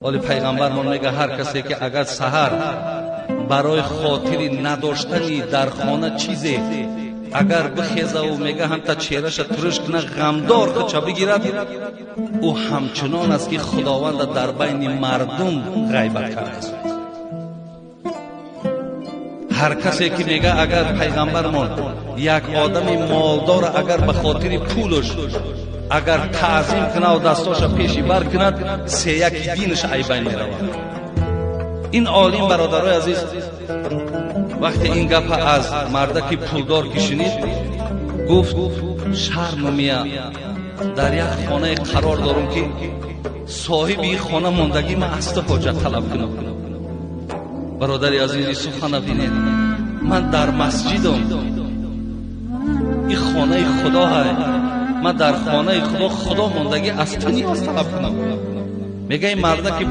ولی پیغمبرمون میگه هر کسی که اگر سحر برای خاطری نداشتنی در خانه چیزی اگر بخیزه و میگه هم تا چهرش ترش کنه غمدار خودشا بگیرد، او همچنان است که خداوند در بین مردم غیبت کرده است. هر کسی که میگه اگر پیغمبرمون یک آدم مالدار اگر به خاطر پولش اگر تعظیم کنه و دستاش پیشی بر کند، سه یک دینش عیبین می رود. این عالم برادرای عزیز وقتی این گپ از مردک پولدار کشنید گفت شرم میاد در یک خانه قرار دارم که صاحب این خانه ماندگی من است حاجت طلب کنم. برادر عزیز سخن بینید، من در مسجدم، این خانه خدا ہے، من در خانه خدا ماندگی استنی است طلب کنم. میگه این مردک